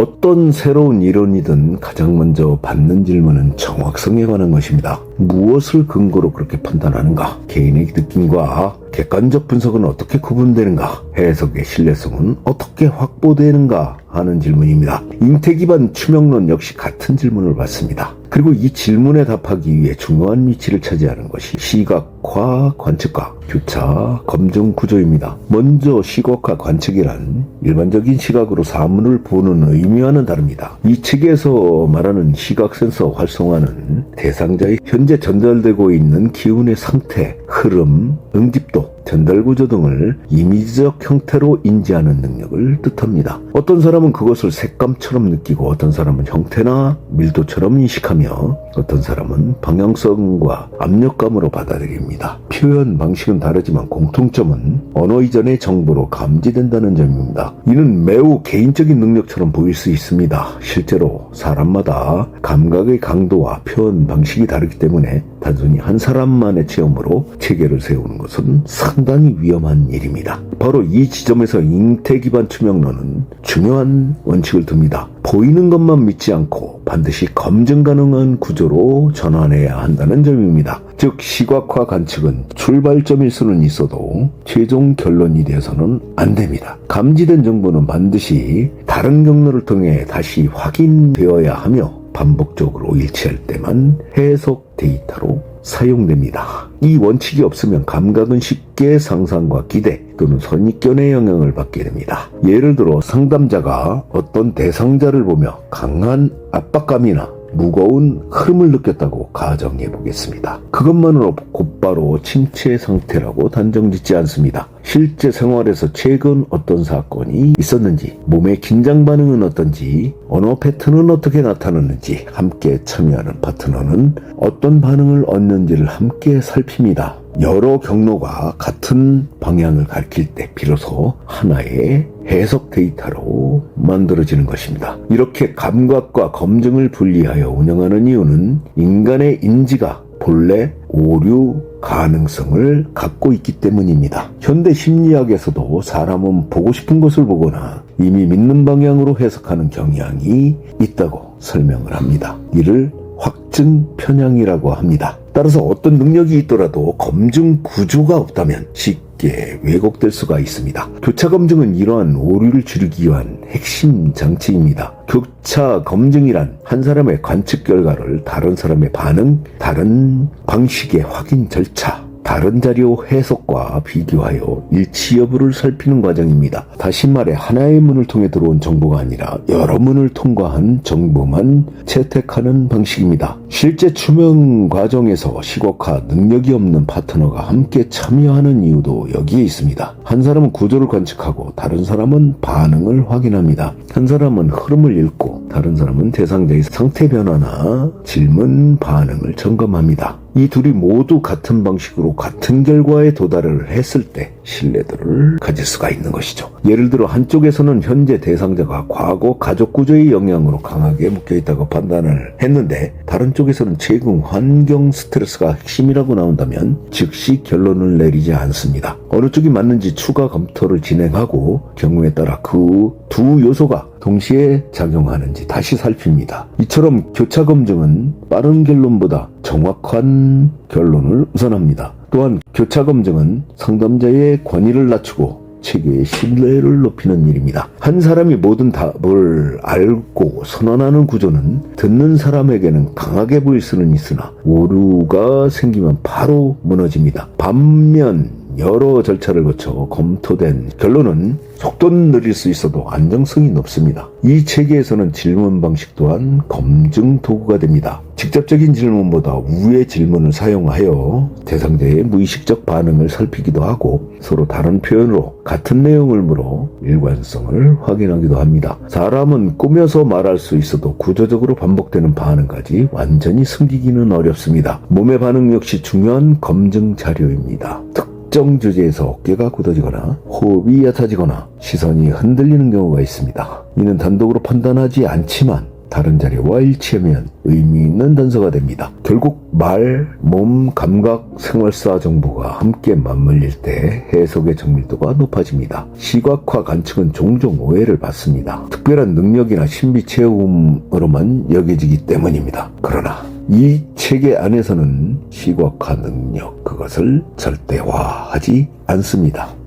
어떤 새로운 이론이든 가장 먼저 받는 질문은 정확성에 관한 것입니다. 무엇을 근거로 그렇게 판단하는가? 개인의 느낌과 객관적 분석은 어떻게 구분되는가? 해석의 신뢰성은 어떻게 확보되는가? 하는 질문입니다. 잉태 기반 추명론 역시 같은 질문을 받습니다. 그리고 이 질문에 답하기 위해 중요한 위치를 차지하는 것이 시각화 관측과 교차 검증 구조입니다. 먼저 시각화 관측이란 일반적인 시각으로 사물을 보는 의미와는 다릅니다. 이 책에서 말하는 시각 센서 활성화는 대상자의 현재 전달되고 있는 기운의 상태, 흐름, 응집도, 전달 구조 등을 이미지적 형태로 인지하는 능력을 뜻합니다. 어떤 사람은 그것을 색감처럼 느끼고 어떤 사람은 형태나 밀도처럼 인식하며 어떤 사람은 방향성과 압력감으로 받아들입니다. 표현 방식은 다르지만 공통점은 언어 이전의 정보로 감지된다는 점입니다. 이는 매우 개인적인 능력처럼 보일 수 있습니다. 실제로 사람마다 감각의 강도와 표현 방식이 다르기 때문에 단순히 한 사람만의 체험으로 체계를 세우는 것은 상당히 위험한 일입니다. 바로 이 지점에서 잉태 기반 추명론은 중요한 원칙을 둡니다. 보이는 것만 믿지 않고 반드시 검증 가능한 구조로 전환해야 한다는 점입니다. 즉 시각화 관측은 출발점일 수는 있어도 최종 결론이 되어서는 안 됩니다. 감지된 정보는 반드시 다른 경로를 통해 다시 확인되어야 하며 반복적으로 일치할 때만 해석 데이터로 사용됩니다. 이 원칙이 없으면 감각은 쉽게 상상과 기대 또는 선입견의 영향을 받게 됩니다. 예를 들어 상담자가 어떤 대상자를 보며 강한 압박감이나 무거운 흐름을 느꼈다고 가정해 보겠습니다. 그것만으로 곧바로 침체 상태라고 단정짓지 않습니다. 실제 생활에서 최근 어떤 사건이 있었는지, 몸의 긴장 반응은 어떤지, 언어 패턴은 어떻게 나타나는지 함께 참여하는 파트너는 어떤 반응을 얻는지를 함께 살핍니다. 여러 경로가 같은 방향을 가리킬 때 비로소 하나의 해석 데이터로 만들어지는 것입니다. 이렇게 감각과 검증을 분리하여 운영하는 이유는 인간의 인지가 본래 오류 가능성을 갖고 있기 때문입니다. 현대 심리학에서도 사람은 보고 싶은 것을 보거나 이미 믿는 방향으로 해석하는 경향이 있다고 설명을 합니다. 이를 확증 편향이라고 합니다. 따라서 어떤 능력이 있더라도 검증 구조가 없다면 쉽게 왜곡될 수가 있습니다. 교차 검증은 이러한 오류를 줄이기 위한 핵심 장치입니다. 교차 검증이란 한 사람의 관측 결과를 다른 사람의 반응, 다른 방식의 확인 절차, 다른 자료 해석과 비교하여 일치 여부를 살피는 과정입니다. 다시 말해 하나의 문을 통해 들어온 정보가 아니라 여러 문을 통과한 정보만 채택하는 방식입니다. 실제 추명 과정에서 시각화 능력이 없는 파트너가 함께 참여하는 이유도 여기에 있습니다. 한 사람은 구조를 관측하고 다른 사람은 반응을 확인합니다. 한 사람은 흐름을 읽고 다른 사람은 대상자의 상태 변화나 질문 반응을 점검합니다. 이 둘이 모두 같은 방식으로 같은 결과에 도달을 했을 때 신뢰도를 가질 수가 있는 것이죠. 예를 들어 한쪽에서는 현재 대상자가 과거 가족 구조의 영향으로 강하게 묶여있다고 판단을 했는데 다른 쪽에서는 최근 환경 스트레스가 핵심이라고 나온다면 즉시 결론을 내리지 않습니다. 어느 쪽이 맞는지 추가 검토를 진행하고 경우에 따라 그 두 요소가 동시에 작용하는지 다시 살핍니다. 이처럼 교차 검증은 빠른 결론보다 정확한 결론을 우선합니다. 또한 교차 검증은 상담자의 권위를 낮추고 체계의 신뢰를 높이는 일입니다. 한 사람이 모든 답을 알고 선언하는 구조는 듣는 사람에게는 강하게 보일 수는 있으나 오류가 생기면 바로 무너집니다. 반면 여러 절차를 거쳐 검토된 결론은 속도는 느릴 수 있어도 안정성이 높습니다. 이 체계에서는 질문 방식 또한 검증 도구가 됩니다. 직접적인 질문보다 우회 질문을 사용하여 대상자의 무의식적 반응을 살피기도 하고 서로 다른 표현으로 같은 내용을 물어 일관성을 확인하기도 합니다. 사람은 꾸며서 말할 수 있어도 구조적으로 반복되는 반응까지 완전히 숨기기는 어렵습니다. 몸의 반응 역시 중요한 검증 자료입니다. 특정 주제에서 어깨가 굳어지거나 호흡이 얕아지거나 시선이 흔들리는 경우가 있습니다. 이는 단독으로 판단하지 않지만 다른 자료와 일치하면 의미 있는 단서가 됩니다. 결국 말, 몸, 감각, 생활사 정보가 함께 맞물릴 때 해석의 정밀도가 높아집니다. 시각화 관측은 종종 오해를 받습니다. 특별한 능력이나 신비 체험으로만 여겨지기 때문입니다. 그러나 이 체계 안에서는 시각화 능력, 그것을 절대화하지 않습니다.